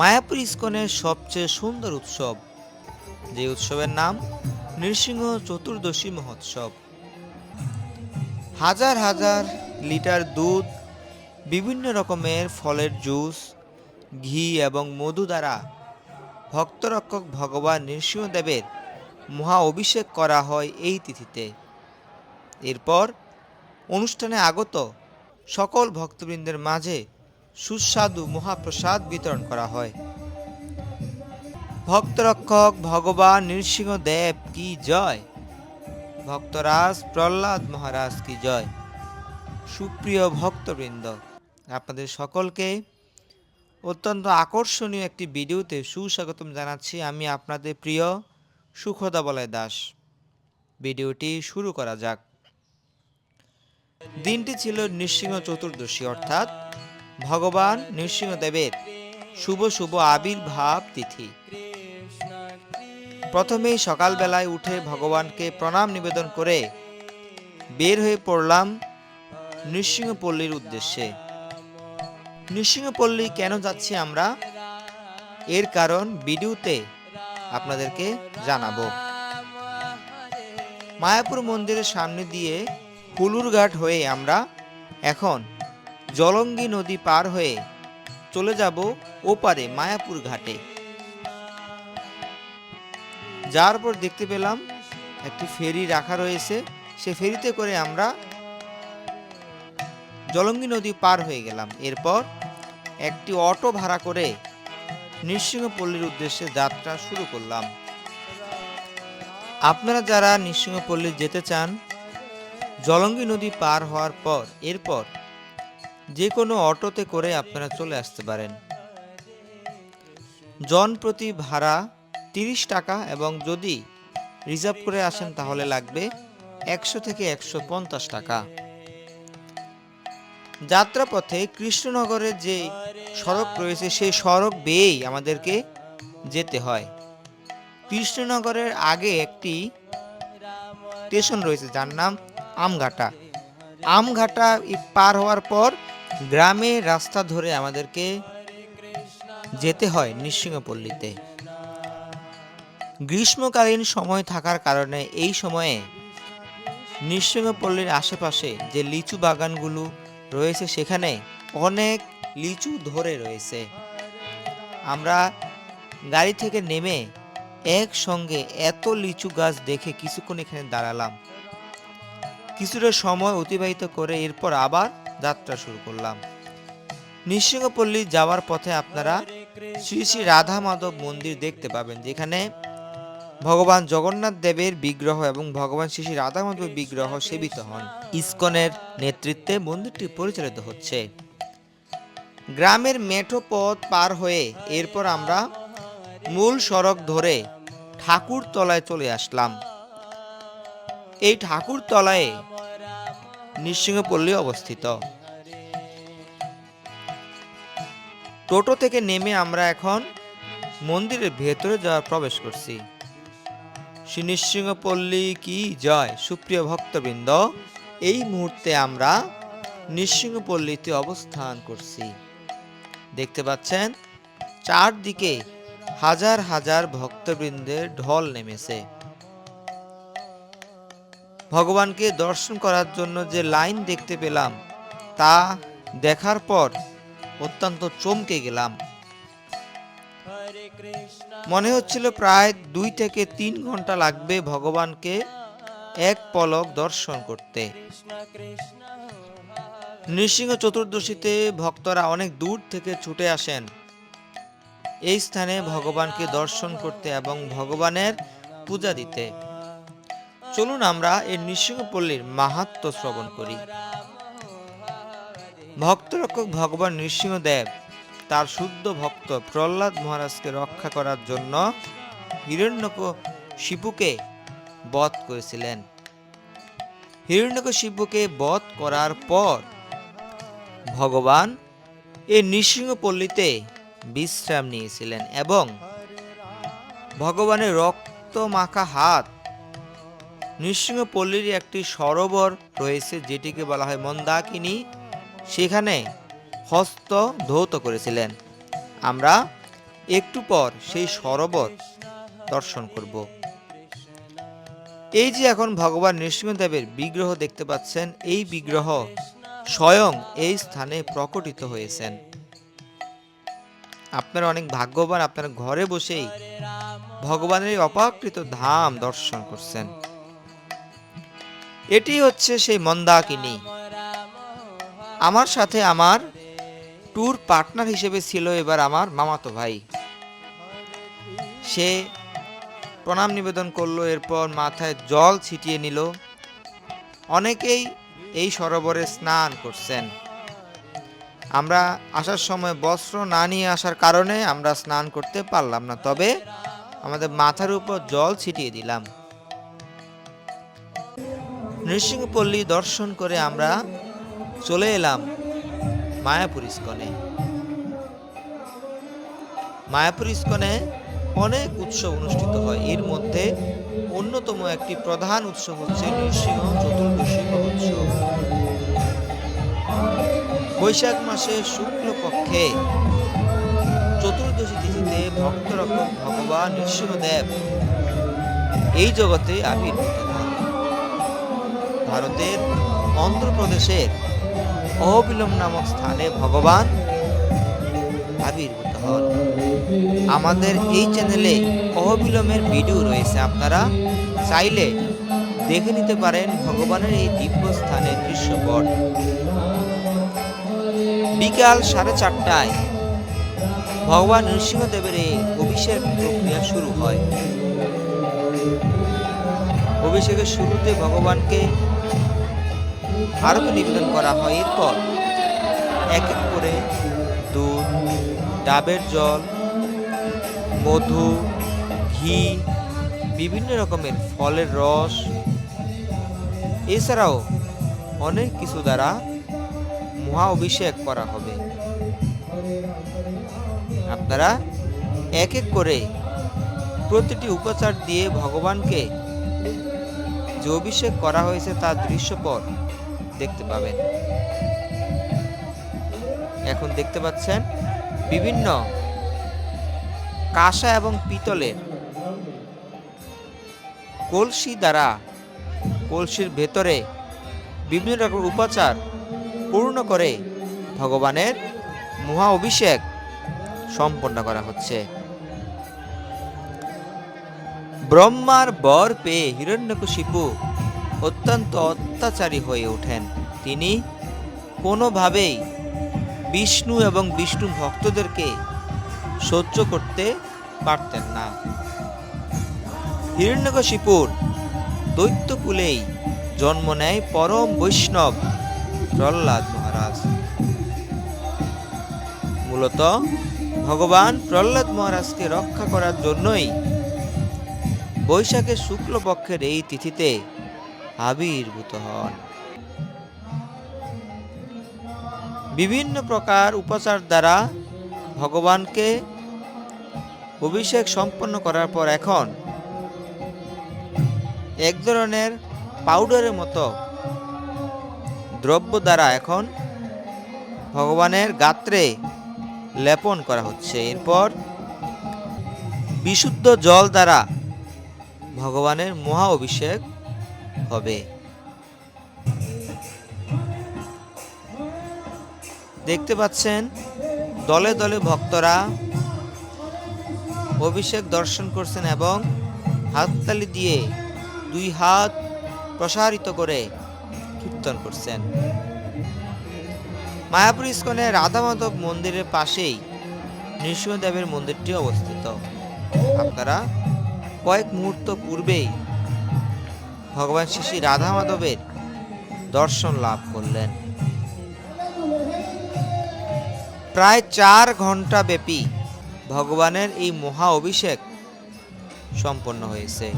মায়াপুর ইস্কনের সবচেয়ে সুন্দর উৎসব, যে উৎসবের নাম নৃসিংহ চতুর্দশী মহোৎসব। হাজার হাজার লিটার দুধ, বিভিন্ন রকমের ফলের জুস, ঘি এবং মধু দ্বারা ভক্তরক্ষক ভগবান নৃসিংহদেবের মহা অভিষেক করা হয় এই তিথিতে। এরপর অনুষ্ঠানে আগত সকল ভক্তবৃন্দের মাঝে সুস্বাদু মহাপ্রসাদ বিতরণ করা হয়। ভক্তরক্ষক ভগবান নৃসিংহদেব কি জয়, ভক্তরাজ প্রহ্লাদ মহারাজ কি জয়। সুপ্রিয় ভক্তবৃন্দ, আপনাদের সকলকে অত্যন্ত আকর্ষণীয় একটি ভিডিওতে সুস্বাগতম জানাচ্ছি। আমি আপনাদের প্রিয় সুখদা বলয় দাস। ভিডিওটি শুরু করা যাক। দিনটি ছিল নৃসিংহ চতুর্দশী, অর্থাৎ ভগবান নৃসিংহদেবের শুভ শুভ আবির্ভাব তিথি। প্রথমেই সকালবেলায় উঠে ভগবানকে প্রণাম নিবেদন করে বের হয়ে পড়লাম নৃসিংহপল্লীর উদ্দেশ্যে। নৃসিংহপল্লী কেন যাচ্ছি আমরা, এর কারণ ভিডিওতে আপনাদেরকে জানাবো। মায়াপুর মন্দিরের সামনে দিয়ে হুলুরঘাট হয়ে আমরা এখন জলঙ্গি নদী পার হয়ে চলে যাব ওপারে মায়াপুর ঘাটে। যার পর দেখতে পেলাম একটি ফেরি রাখা রয়েছে, সে ফেরিতে করে আমরা জলঙ্গি নদী পার হয়ে গেলাম। এরপর একটি অটো ভাড়া করে নৃসিংহপল্লীর উদ্দেশ্যে যাত্রা শুরু করলাম। আপনারা যারা নৃসিংহপল্লী যেতে চান, জলঙ্গি নদী পার হওয়ার পর এরপর যে কোনো অটোতে করে আপনারা চলে আসতে পারেন। জন প্রতি ভাড়া 30 টাকা, এবং যদি রিজার্ভ করে আসেন তাহলে লাগবে 100 থেকে 150 টাকা। যাত্রাপথে কৃষ্ণনগরের যে সড়ক রয়েছে সেই সড়ক বেয়েই আমাদেরকে যেতে হয়। কৃষ্ণনগরের আগে একটি স্টেশন রয়েছে যার নাম আমঘাটা। আমঘাটা পার হওয়ার পর গ্রামের রাস্তা ধরে আমাদেরকে যেতে হয় নৃসিংহপল্লীতে। গ্রীষ্মকালীন সময় থাকার কারণে এই সময়ে নৃসিংহপল্লীর আশেপাশে যে লিচু বাগানগুলো রয়েছে সেখানে অনেক লিচু ধরে রয়েছে। আমরা গাড়ি থেকে নেমে একসঙ্গে এত লিচু গাছ দেখে কিছুক্ষণ এখানে দাঁড়ালাম। কিছুটা সময় অতিবাহিত করে এরপর আবার যাত্রা শুরু করলাম। নৃসিংহপল্লী যাওয়ার পথে আপনারা শ্রী শ্রী রাধা মাধব মন্দির দেখতে পাবেন, যেখানে ভগবান জগন্নাথ দেবের বিগ্রহ এবং ভগবান শ্রী শ্রী রাধা মাধবের বিগ্রহ সেবিত হন। ইসকনের নেতৃত্বে মন্দিরটি পরিচালিত হচ্ছে। গ্রামের মেঠো পথ পার হয়ে এরপর আমরা মূল সড়ক ধরে ঠাকুরতলায় চলে আসলাম। এই ঠাকুরতলায় নৃসিংহপল্লী অবস্থিত। টোটো থেকে নেমে আমরা এখন মন্দিরের ভেতরে যাওয়ার প্রবেশ করছি। শ্রী নৃসিংহপল্লী কি জয়। সুপ্রিয় ভক্তবৃন্দ, এই মুহূর্তে আমরা নৃসিংহপল্লীতে অবস্থান করছি। দেখতে পাচ্ছেন চারদিকে হাজার হাজার ভক্তবৃন্দের ঢল নেমেছে। ভগবানকে দর্শন করার জন্য যে লাইন দেখতে পেলাম তা দেখার পর অত্যন্ত চমকে গেলাম। মনে হচ্ছিল প্রায় 2 থেকে 3 ঘন্টা লাগবে ভগবানকে এক পলক দর্শন করতে। নৃসিংহ চতুর্দশীতে ভক্তরা অনেক দূর থেকে ছুটে আসেন এই স্থানে ভগবানকে দর্শন করতে এবং ভগবানের পূজা দিতে। চলুন আমরা এই নৃসিংহপল্লীর মাহাত্ম্য শ্রবণ করি। ভক্তরক্ষক ভগবান নৃসিংহদেব তার শুদ্ধ ভক্ত প্রহ্লাদ মহারাজকে রক্ষা করার জন্য হিরণ্যকশিপুকে বধ করেছিলেন। হিরণ্যকশিপুকে বধ করার পর ভগবান এই নৃসিংহপল্লীতে বিশ্রাম নিয়েছিলেন এবং ভগবানের রক্ত মাখা হাত নৃসিংহপল্লীর একটি সরোবর রয়েছে যেটিকে বলা হয় মন্দাকিনী, সেখানে হস্ত ধৌত করেছিলেন। আমরা একটু পর সেই সরোবর দর্শন করব। এই যে এখন ভগবান নৃসিংহদেবের বিগ্রহ দেখতে পাচ্ছেন, এই বিগ্রহ স্বয়ং এই স্থানে প্রকটিত হয়েছেন। আপনারা অনেক ভাগ্যবান, আপনারা ঘরে বসেই ভগবানের অপাকৃত ধাম দর্শন করছেন। এটি হচ্ছে সেই মন্দাকিনী। আমার সাথে আমার ট্যুর পার্টনার হিসেবে ছিল এবার আমার মামাতো ভাই। সে প্রণাম নিবেদন করলো, এরপর মাথায় জল ছিটিয়ে নিল। অনেকেই এই সরোবরে স্নান করছেন। আমরা আসার সময় বস্ত্র না নিয়ে আসার কারণে আমরা স্নান করতে পারলাম না, তবে আমাদের মাথার উপর জল ছিটিয়ে দিলাম। নৃসিংহপল্লী দর্শন করে আমরা চলে এলাম মায়াপুর ইস্কনে। মায়াপুর ইস্কনে অনেক উৎসব অনুষ্ঠিত হয়। এর মধ্যে অন্যতম একটি প্রধান উৎসব হচ্ছে নৃসিংহ চতুর্দশী মহোৎসব। বৈশাখ মাসে শুক্লপক্ষে চতুর্দশী তিথিতে ভক্তরক্ষক ভগবান নৃসিংহদেব এই জগতে আবির্ভূত হন। ভারতের অন্ধ্রপ্রদেশের অহবিলম নামক স্থানে ভগবান আবির্ভূত হন। আমাদের এই চ্যানেলে অহবিলমের ভিডিও রয়েছে, আপনারা চাইলে দেখে নিতে পারেন ভগবানের এই দিব্য স্থানের দৃশ্যপট। বিকাল 4:30টায় ভগবান নৃসিংহদেবের এই অভিষেক প্রক্রিয়া শুরু হয়। অভিষেকের শুরুতে ভগবানকে আরতি নিবেদন করা হয়। এরপর এক এক করে দুধ, ডাবের জল, মধু, ঘি, বিভিন্ন রকমের ফলের রস, এছাড়াও অনেক কিছু দ্বারা মহা অভিষেক করা হবে। আপনারা এক এক করে প্রতিটি উপচার দিয়ে ভগবানকে যে অভিষেক করা হয়েছে তার দৃশ্যপট দেখতে পাবেন। এখন দেখতে পাচ্ছেন বিভিন্ন কাঁসা এবং পিতলের কলসি দ্বারা কলসির ভেতরে বিভিন্ন রকম উপাচার পূর্ণ করে ভগবানের মহা অভিষেক সম্পন্ন করা হচ্ছে। ব্রহ্মার বর পেয়ে হিরণ্যকশিপু অত্যন্ত অত্যাচারী হয়ে ওঠেন। তিনি কোনোভাবেই বিষ্ণু এবং বিষ্ণু ভক্তদেরকে সহ্য করতে পারতেন না। হিরণ্যকশিপুর দৈত্যকুলেই জন্ম নেয় পরম বৈষ্ণব প্রহ্লাদ মহারাজ। মূলত ভগবান প্রহ্লাদ মহারাজকে রক্ষা করার জন্যই বৈশাখের শুক্লপক্ষের এই তিথিতে আবির্ভূত হন। বিভিন্ন প্রকার উপাচার দ্বারা ভগবানকে অভিষেক সম্পন্ন করার পর এখন এক ধরনের পাউডারের মতো দ্রব্য দ্বারা এখন ভগবানের গাত্রে লেপন করা হচ্ছে। এরপর বিশুদ্ধ জল দ্বারা ভগবানের মহা অভিষেক হবে। দেখতে পাচ্ছেন দলে দলে ভক্তরা অভিষেক দর্শন করছেন এবং হাততালি দিয়ে দুই হাত প্রসারিত করে কীর্তন করছেন। মায়াপুর ইস্কনে রাধা মাধব মন্দিরের পাশেই নৃসিংহদেবের মন্দিরটি অবস্থিত। আপনারা কয়েক মুহূর্ত পূর্বেই ভগবান শ্রী রাধা মাধবের দর্শন লাভ করলেন। প্রায় 4 ঘন্টা ব্যাপী ভগবানের এই মহা অভিষেক সম্পন্ন হয়েছে।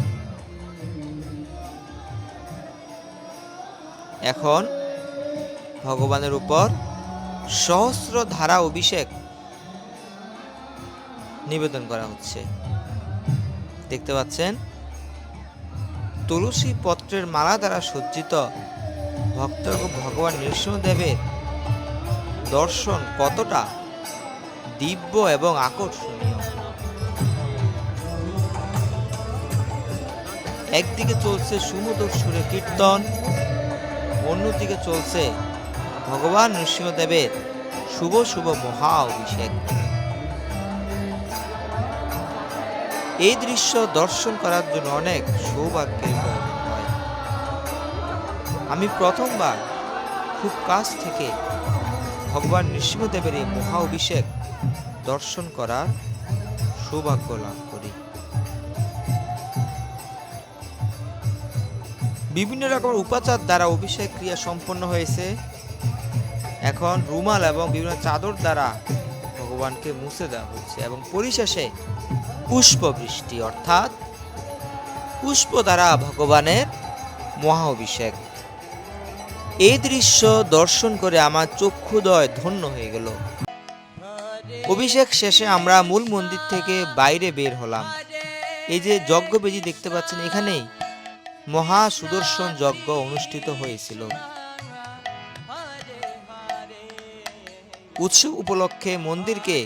এখন ভগবানের উপর সহস্র ধারা অভিষেক নিবেদন করা হচ্ছে। দেখতে পাচ্ছেন তুলসী পত্রের মালা দ্বারা সজ্জিত ভক্তরা ভগবান নৃসিংহদেবের দর্শন কতটা দিব্য এবং আকর্ষণীয়। একদিকে চলছে সুমধুর সুরে কীর্তন, অন্যদিকে চলছে ভগবান নৃসিংহদেবের শুভ শুভ মহা অভিষেক। এই দৃশ্য দর্শন করার জন্য অনেক সৌভাগ্যের প্রয়োজন হয়। আমি প্রথমবার খুব কাছ থেকে ভগবান নৃসিংহদেবের এই মহা অভিষেক দর্শন করার সৌভাগ্য লাভ করি। বিভিন্ন রকম উপাচার দ্বারা অভিষেক ক্রিয়া সম্পন্ন হয়েছে। এখন রুমাল এবং বিভিন্ন চাদর দ্বারা ভগবানকে মুছে দেওয়া হচ্ছে এবং পরিশেষে পুষ্পবৃষ্টি অর্থাৎ পুষ্প দ্বারা ভগবানের মহা অভিষেক। এই দৃশ্য দর্শন করে আমার চক্ষুদয় ধন্য হয়ে গেল। অভিষেক শেষে আমরা মূল মন্দির থেকে বাইরে বের হলাম। এই যে যজ্ঞবেদী দেখতে পাচ্ছেন, এখানেই মহা সুদর্শন যজ্ঞ অনুষ্ঠিত হয়েছিল। উৎসব উপলক্ষে মন্দিরকে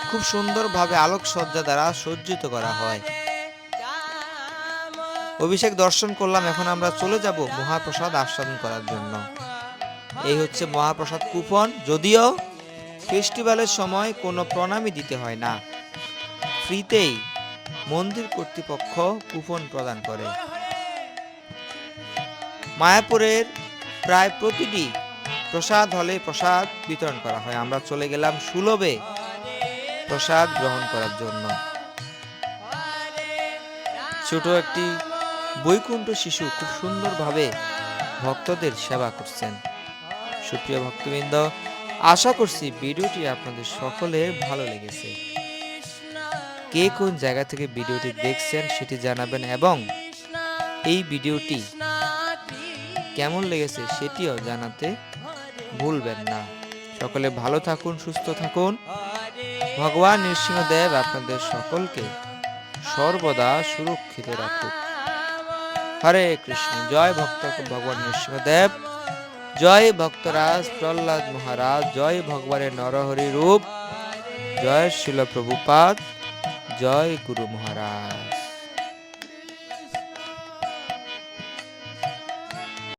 খুব সুন্দরভাবে আলোকসজ্জা দ্বারা সজ্জিত করা হয়। অভিষেক দর্শন করলাম, এখন আমরা চলে যাব মহাপ্রসাদ আস্বাদন করার জন্য। এই হচ্ছে মহাপ্রসাদ কুপন। যদিও ফেস্টিভ্যালের সময় কোনো প্রণামী দিতে হয় না, ফ্রিতেই মন্দির কর্তৃপক্ষ কুপন প্রদান করে। মায়াপুরের প্রায় প্রতিটি প্রসাদ হলে প্রসাদ বিতরণ করা হয়। আমরা চলে গেলাম সুলভে প্রসাদ গ্রহণ করার জন্য। ছোট একটি বৈকুণ্ঠ শিশু খুব সুন্দরভাবে ভক্তদের সেবা করছেন। সুপ্রিয় ভক্তবৃন্দ, আশা করছি ভিডিওটি আপনাদের সকলের ভালো লেগেছে। কে কোন জায়গা থেকে ভিডিওটি দেখছেন সেটি জানাবেন এবং এই ভিডিওটি কেমন লেগেছে সেটিও জানাতে ভুলবেন না। সকলে ভালো থাকুন, সুস্থ থাকুন। ভগবান নৃসিংহদেব আপনাদের সকলকে সর্বদা সুরক্ষিত রাখুক। হরে কৃষ্ণ। জয় ভক্ত ভগবান নৃসিংহদেব, জয় ভক্তরাজ প্রহ্লাদ মহারাজ, জয় ভগবানের নরহরি রূপ, জয় শিল প্রভুপাদ, জয় গুরু মহারাজ।